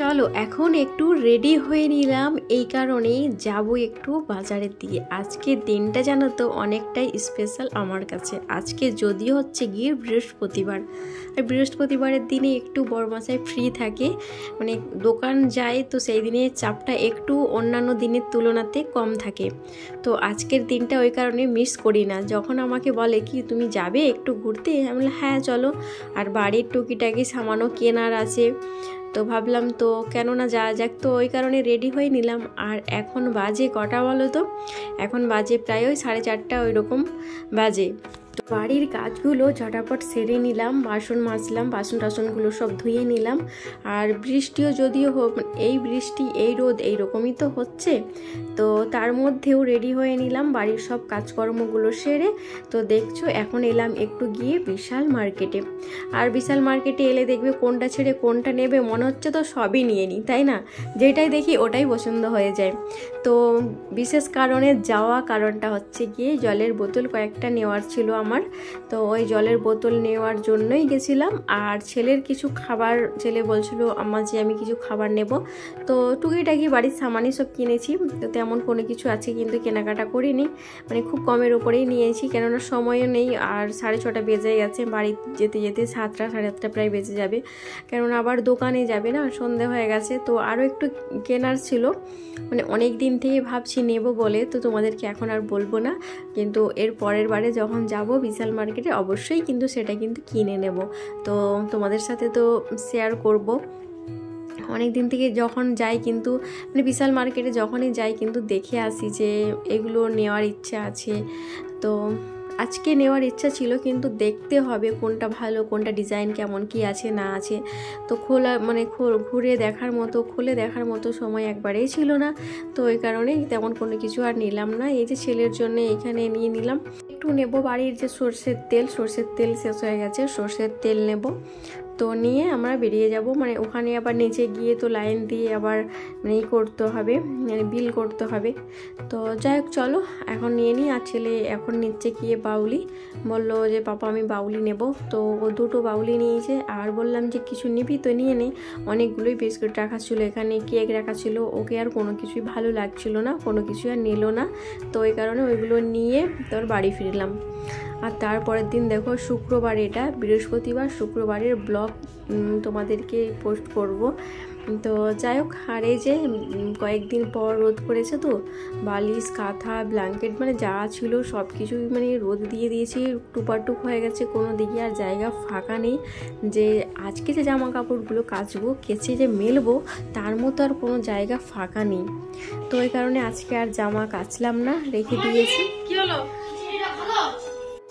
চলো এখন একটু রেডি হয়ে নিলাম, এই কারণেই যাব একটু বাজারের দিকে। আজকের দিনটা জানো তো অনেকটাই স্পেশাল আমার কাছে। আজকে যদিও হচ্ছে গিয়ে বৃহস্পতিবার, আর বৃহস্পতিবারের দিনে একটু বড়মাসাই ফ্রি থাকে, মানে দোকান যায়, তো সেই দিনে চাপটা একটু অন্যান্য দিনের তুলনাতে কম থাকে। তো আজকের দিনটা ওই কারণে মিস করি না। যখন আমাকে বলে কি তুমি যাবে একটু ঘুরতে, আমি বলি হ্যাঁ চলো। আর বাড়ির টুকিটাকি সামানও কেনার আছে, তো ভাবলাম তো কেন না যাওয়া যাক, তো ওই কারণে রেডি হয়ে নিলাম। আর এখন বাজে কটা বলো তো? এখন বাজে প্রায় ওই 4:30 ওই রকম বাজে। তো বাড়ির কাজগুলো ঝটাপট সেরে নিলাম, বাসন মাজলাম, বাসন টাসনগুলো সব ধুয়ে নিলাম। আর বৃষ্টিও যদিও হোক, এই বৃষ্টি এই রোদ এইরকমই তো হচ্ছে, তো তার মধ্যেও রেডি হয়ে নিলাম বাড়ির সব কাজকর্মগুলো সেরে। তো দেখছো এখন এলাম একটু গিয়ে বিশাল মার্কেটে। আর বিশাল মার্কেটে এলে দেখবে কোনটা ছেড়ে কোনটা নেবে মনে হচ্ছে তো সবই নিয়ে নিই, তাই না? যেটাই দেখি ওটাই পছন্দ হয়ে যায়। তো বিশেষ কারণে যাওয়া কারণটা হচ্ছে গিয়ে জলের বোতল কয়েকটা নেওয়ার ছিল আমার, তো ওই জলের বোতল নেওয়ার জন্যই গেছিলাম। আর ছেলের কিছু খাবার, ছেলে বলছিল আমার যে আমি কিছু খাবার নেব, তো টুকিটাকি বাড়ির সামানই সব কিনেছি। তো তেমন কোনো কিছু আছে কিন্তু কেনাকাটা করিনি, মানে খুব কমের ওপরেই নিয়েছি, কেননা সময়ও নেই। আর 6:30 বেজে গেছে, বাড়ি যেতে যেতে 7টা 7:30 প্রায় বেজে যাবে, কেননা আবার দোকানে যাবে না, সন্ধে হয়ে গেছে। তো আরও একটু কেনার ছিল, মানে অনেক দিন থেকে ভাবছি নেব বলে, তো তোমাদেরকে এখন আর বলবো না, কিন্তু এর পরের বারে যখন যাব বিশাল মার্কেটে অবশ্যই কিন্তু সেটা কিন্তু কিনে নেব, তো তোমাদের সাথে তো শেয়ার করব। অনেক দিন থেকে যখন যাই কিন্তু, মানে বিশাল মার্কেটে যখনই যাই কিন্তু দেখে আসি যে এগুলো নেওয়ার ইচ্ছা আছে। তো আজকে নেওয়ার ইচ্ছা ছিল, কিন্তু দেখতে হবে কোনটা ভালো, কোনটা ডিজাইন কেমন কি আছে না আছে। তো খোলা মানে ঘুরে দেখার মতো, খুলে দেখার মতো সময় একবারেই ছিল না, তো ওই কারণেই তেমন কোনো কিছু আর নিলাম না। এই যে ছেলের জন্য এখানে নিয়ে নিলাম একটু, নেব বাড়ির যে সর্ষের তেল শেষ হয়ে গেছে, সর্ষের তেল নেব। তো নিয়ে আমরা বেরিয়ে যাব, মানে ওখানে আবার নিচে গিয়ে তো লাইন দিয়ে আবার মানে করতে হবে, মানে বিল করতে হবে। তো যাই হোক চলো এখন নিয়ে নিই। আর ছেলে এখন নিচে গিয়ে বাউলি বললো যে পাপা আমি বাউলি নেব, তো ও 2টো বাউলি নিয়েছে। আর বললাম যে কিছু নিবি তো নিয়ে নে, অনেকগুলোই বিস্কুট রাখা ছিল, এখানে কেক রাখা ছিল, ওকে আর কোনো কিছুই ভালো লাগছিল না, কোনো কিছু আর নিল না, তো ওই কারণে ওইগুলো নিয়ে তোর বাড়ি ফিরলাম। আর তারপরের দিন দেখো শুক্রবার, এটা বৃহস্পতিবার, শুক্রবারের ব্লগ তোমাদেরকে পোস্ট করব। তো যাই হোক, আর এই যে কয়েকদিন পর রোদ করেছে, তো বালিশ কাঁথা ব্ল্যাঙ্কেট মানে যা ছিল সব কিছুই মানে রোদ দিয়ে দিয়েছি, টুপাটুপ হয়ে গেছে, কোনো দিকে আর জায়গা ফাঁকা নেই যে আজকে যে জামা কাপড়গুলো কাচবো কেচে যে মেলবো তার মতো আর কোনো জায়গা ফাঁকা নেই। তো ওই কারণে আজকে আর জামা কাচলাম না, রেখে দিয়েছি। কি হলো?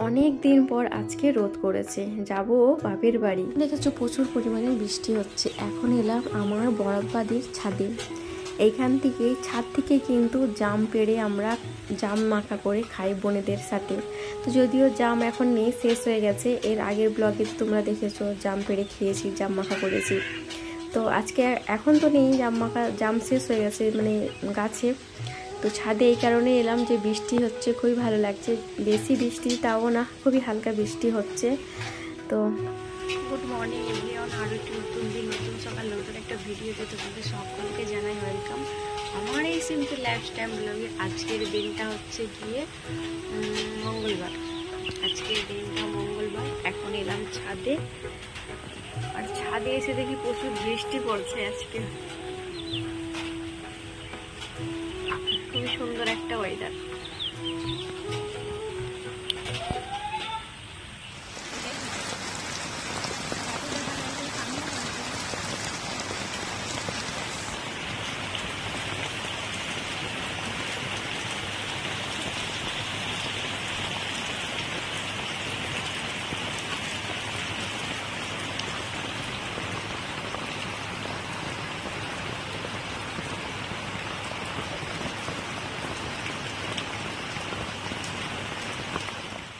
অনেক দিন পর আজকে রোদ করেছে, যাব বাপের বাড়ি। দেখেছো প্রচুর পরিমাণে বৃষ্টি হচ্ছে। এখন এলাম আমার বরাববাড়ির ছাদে। এইখান থেকে ছাদ থেকে কিন্তু জাম পেড়ে আমরা জাম মাখা করে খাই বোনেদের সাথে। তো যদিও জাম এখন নেই, শেষ হয়ে গেছে। এর আগের ব্লগে তোমরা দেখেছো জাম পেড়ে খেয়েছি, জাম মাখা করেছি। তো আজকে এখন তো নেই জাম মাখা, জাম শেষ হয়ে গেছে মানে গাছে। তো ছাদে এই কারণে এলাম যে বৃষ্টি হচ্ছে, খুবই ভালো লাগছে, বেশি বৃষ্টি তাও না, খুবই হালকা বৃষ্টি হচ্ছে। তো গুড মর্নিং এভরিওয়ান, আরও একটি নতুন দিন, নতুন সকাল, নতুন একটা ভিডিওতে তোমাদের সকলকে জানাই ওয়েলকাম। আমার এই সিম্পল লাইফস্টাইল ব্লগে আজকের দিনটা হচ্ছে গিয়ে মঙ্গলবার, আজকের দিনটা মঙ্গলবার। এখন এলাম ছাদে, আর ছাদে এসে দেখি প্রচুর বৃষ্টি পড়ছে আজকে, খুবই সুন্দর একটা ওয়েদার।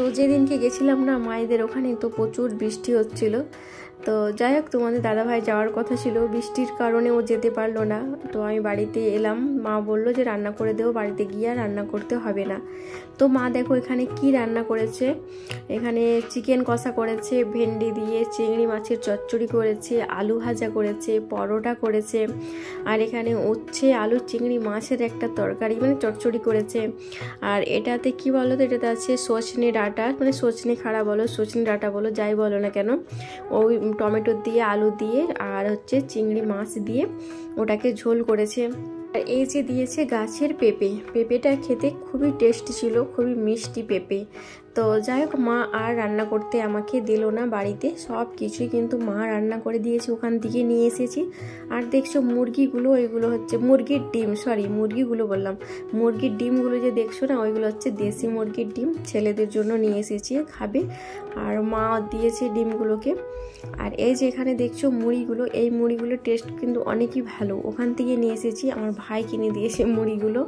তো যেদিনকে গেছিলাম না মায়েদের ওখানে, তো প্রচুর বৃষ্টি হচ্ছিল। তো তো যাই হোক, তোমাদের দাদাভাই যাওয়ার কথা ছিল, বৃষ্টির কারণে ও যেতে পারলো না। তো আমি বাড়িতে এলাম, মা বললো যে রান্না করে দেবো, বাড়িতে গিয়ে আর রান্না করতে হবে না। তো মা দেখো এখানে কি রান্না করেছে। এখানে চিকেন কষা করেছে, ভেন্ডি দিয়ে চিংড়ি মাছের চচ্চড়ি করেছে, আলু ভাজা করেছে, পরোটা করেছে, আর এখানে উচ্ছে আলু চিংড়ি মাছের একটা তরকারি মানে চচ্চড়ি করেছে। আর এটাতে কি বলো তো, এটাতে আছে সজনে ডাঁটা, মানে সজনে খাড়া বলো, সজনে ডাঁটা বলো, যাই বলো না কেন, ওই টমেটো দিয়ে আলু দিয়ে আর হচ্ছে চিংড়ি মাছ দিয়ে ওটাকে ঝোল করেছে। আর এই যে দিয়েছে গাছের পেঁপে, পেঁপেটা খেতে খুবই টেস্টি ছিল, খুবই মিষ্টি পেঁপে। তো যাই হোক, মা আর রান্না করতে আমাকে দিল না, বাড়িতে সব কিছুই কিন্তু মা রান্না করে দিয়েছে, ওখান থেকে নিয়ে এসেছি। আর দেখছো মুরগিগুলো, ওইগুলো হচ্ছে মুরগির ডিম, সরি মুরগিগুলো বললাম, মুরগির ডিমগুলো যে দেখছো না, ওইগুলো হচ্ছে দেশি মুরগির ডিম, ছেলেদের জন্য নিয়ে এসেছি খাবে। আর মা দিয়েছে ডিমগুলোকে। আর এই যে এখানে দেখছো মুড়িগুলো, এই মুড়িগুলোর টেস্ট কিন্তু অনেকই ভালো, ওখান থেকে নিয়ে এসেছি, আমার ভাই কিনে দিয়েছে মুড়িগুলো,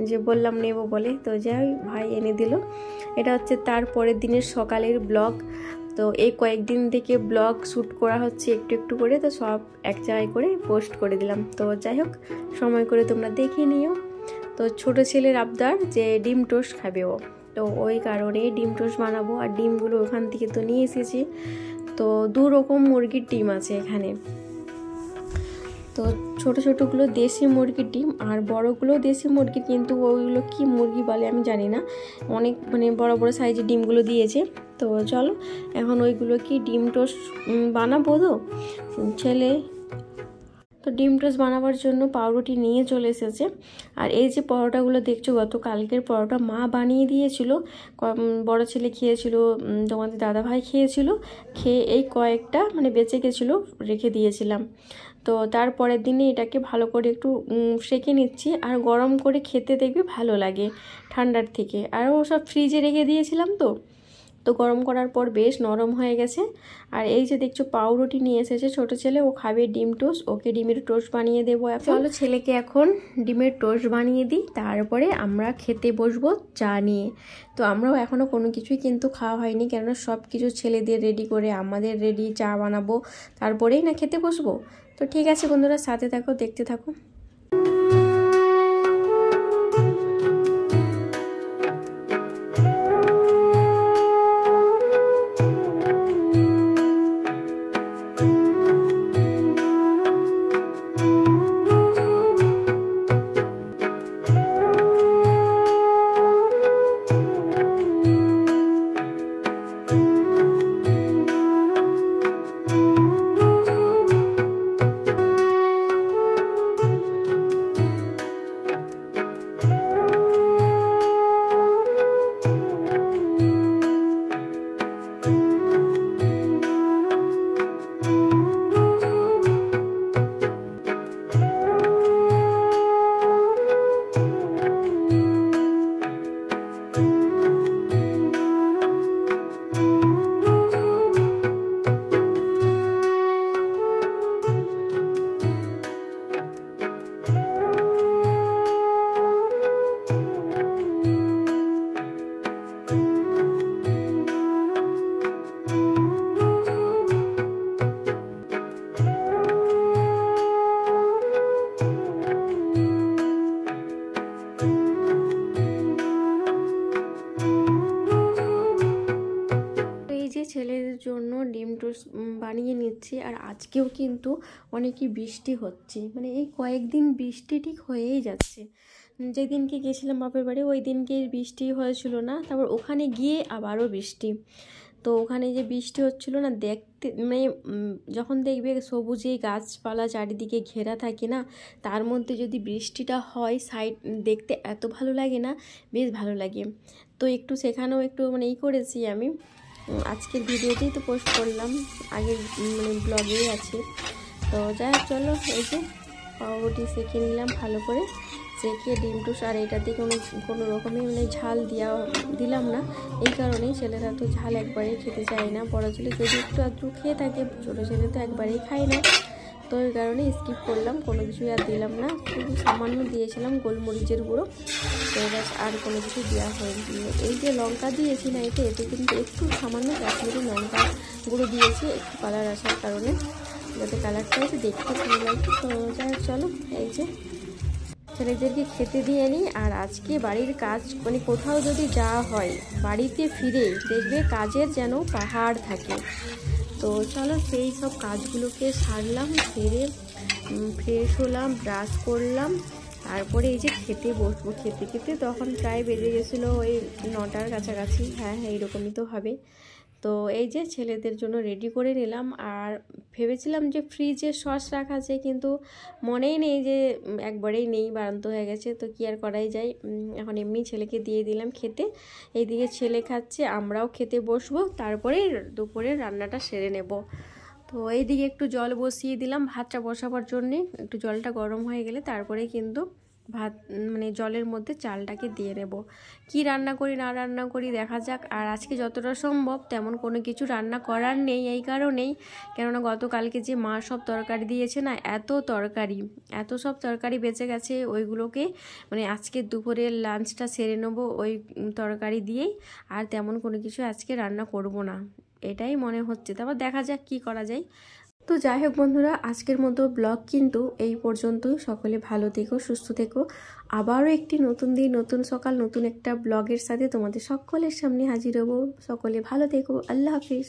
যে বললাম নেব বলে, তো যাই ভাই এনে দিল। এটা হচ্ছে তার পরের দিনের সকালের ব্লগ। তো এই কয়েকদিন থেকে ব্লগ শ্যুট করা হচ্ছে একটু একটু করে, তো সব এক জায়গায় করে পোস্ট করে দিলাম। তো যাই হোক, সময় করে তোমরা দেখে নিও। তো ছোট ছেলের আবদার যে ডিম টোস্ট খাবে ও, তো ওই কারণে ডিম টোস্ট বানাবো। আর ডিমগুলো ওখান থেকে তো নিয়ে এসেছি। তো 2 রকম মুরগির ডিম আছে এখানে। তো ছোট ছোটোগুলো দেশি মুরগির ডিম, আর বড়গুলো দেশি মুরগির, কিন্তু ওইগুলো কি মুরগি বলে আমি জানি না, অনেক মানে বড় বড় সাইজের ডিমগুলো দিয়েছে। তো চলো এখন ওইগুলো কি ডিম টোস্ট বানাবো। তো ছেলে তো ডিম টোস্ট বানাবার জন্য পাউরুটি নিয়ে চলে এসেছে। আর এই যে পরোটাগুলো দেখছো, গত কালকের পরোটা মা বানিয়ে দিয়েছিল, বড় ছেলে খেয়েছিল, তোমাদের দাদাভাই খেয়েছিল, খেয়ে এই কয়েকটা মানে বেঁচে গেছিলো, রেখে দিয়েছিলাম। তো তারপরের দিনে এটাকে ভালো করে একটু সেঁকে নিচ্ছি, আর গরম করে খেতে দেখবি ভালো লাগে ঠান্ডার থেকে। আর ও সব ফ্রিজে রেখে দিয়েছিলাম, তো গরম করার পর বেশ নরম হয়ে গেছে। আর এই যে দেখছো পাউরুটি নিয়ে এসেছে ছোট ছেলে, ও খাবে ডিম টোস্ট, ওকে ডিমের টোস্ট বানিয়ে দেবো। চলো ছেলেকে এখন ডিমের টোস্ট বানিয়ে দিই, তারপরে আমরা খেতে বসবো চা নিয়ে। তো আমরাও এখনও কোনো কিছুই কিন্তু খাওয়া হয়নি, কেননা সব কিছু ছেলেদের রেডি করে আমাদের রেডি, চা বানাবো, তারপরেই না খেতে বসবো। তো ঠিক আছে বন্ধুরা, সাথে থাকো, দেখতে থাকো। ছেলেদের জন্য ডিম টোস্ট বানিয়ে নিচ্ছি। আর আজকেও কিন্তু অনেকই বৃষ্টি হচ্ছে, মানে এই কয়েকদিন বৃষ্টি ঠিক হয়েই যাচ্ছে। যেদিনকে গেছিলাম বাপের বাড়ি ওই দিনকে বৃষ্টি হয়েছিল না, তারপর ওখানে গিয়ে আবারও বৃষ্টি। তো ওখানে যে বৃষ্টি হচ্ছিল না, দেখতে মানে যখন দেখবে সবুজে গাছপালা চারিদিকে ঘেরা থাকে না, তার মধ্যে যদি বৃষ্টিটা হয় সাইড দেখতে এত ভালো লাগে না, বেশ ভালো লাগে। তো একটু সেখানেও একটু মানে করেছি আমি, আজকের ভিডিওতেই তো পোস্ট করলাম, আগের মানে ব্লগেই আছে। তো যাই হোক চলো, এই যে পাউরুটি সেঁকে নিলাম ভালো করে, সেঁকে ডিম টোস্ট। আর এটাতে কোনো রকমই মানে ঝাল দিলাম না, এই কারণেই ছেলেরা তো ঝাল একবারেই খেতে চায় না। বড় ছেলে যদি একটু আধটু খেয়ে থাকে, ছোটো ছেলে তো একবারেই খায় না। তো এই কারণে স্কিপ করলাম, কোনো কিছু আর দিলাম না, শুধু সামান্য দিয়েছিলাম গোলমরিচের গুঁড়ো, তো ব্যাস আর কোনো কিছু দেওয়া হয়নি। এই যে লঙ্কা দিয়েছি না এতে কিন্তু একটু সামান্য কাশ্মীরি লঙ্কা গুঁড়ো দিয়েছি, একটু কালার আসার কারণে, যাতে কালারটা একটু দেখতে ভালো লাগে। তো যাই হোক চলো এই যে ছেলেদেরকে খেতে দিয়ে নিই। আর আজকে বাড়ির কাজ মানে কোথাও যদি যাওয়া হয় বাড়িতে ফিরে দেখবে কাজের যেন পাহাড় থাকে। তো চলো সেই সব কাজগুলোকে সারলাম, সেরে ফ্রেশ হলাম, ব্রাশ করলাম, তারপরে এই যে খেতে বসবো। খেতে খেতে তখন প্রায় বেজে গেছিলো ওই 9টার কাছাকাছি, হ্যাঁ এইরকমই তো হবে। তো এই যে ছেলেদের জন্য রেডি করে নিলাম। আর ভেবেছিলাম যে ফ্রিজে সস রাখা আছে, কিন্তু মনেই নেই যে একবারেই নেই, বারান্ত হয়ে গেছে, তো কি আর করাই যায়। এখন এমনি ছেলেকে দিয়ে দিলাম খেতে। এইদিকে ছেলে খাচ্ছে, আমরাও খেতে বসবো, তারপরে দুপুরে রান্নাটা সেরে নেব। তো এইদিকে একটু জল বসিয়ে দিলাম ভাতটা বসাবার জন্যে, একটু জলটা গরম হয়ে গেলে তারপরে কিন্তু ভাত মানে জলের মধ্যে চালটাকে দিয়ে নেব। কি রান্না করি না রান্না করি দেখা যাক। আর আজকে যতটা সম্ভব তেমন কোনো কিছু রান্না করার নেই, এই কারণেই কেননা গতকালকে যে মা সব তরকারি দিয়েছে না, এত সব তরকারি বেঁচে গেছে, ওইগুলোকে মানে আজকে দুপুরের লাঞ্চটা সেরে নেবো ওই তরকারি দিয়েই, আর তেমন কোনো কিছু আজকে রান্না করব না, এটাই মনে হচ্ছে। তারপর দেখা যাক কি করা যায়। তো যাই হোক বন্ধুরা, আজকের মতো ব্লগ কিন্তু এই পর্যন্তই। সকলে ভালো থেকো, সুস্থ থেকো। আবারও একটি নতুন দিন, নতুন সকাল, নতুন একটা ব্লগের সাথে তোমাদের সকলের সামনে হাজির হব। সকলে ভালো থেকো, আল্লাহ হাফিজ।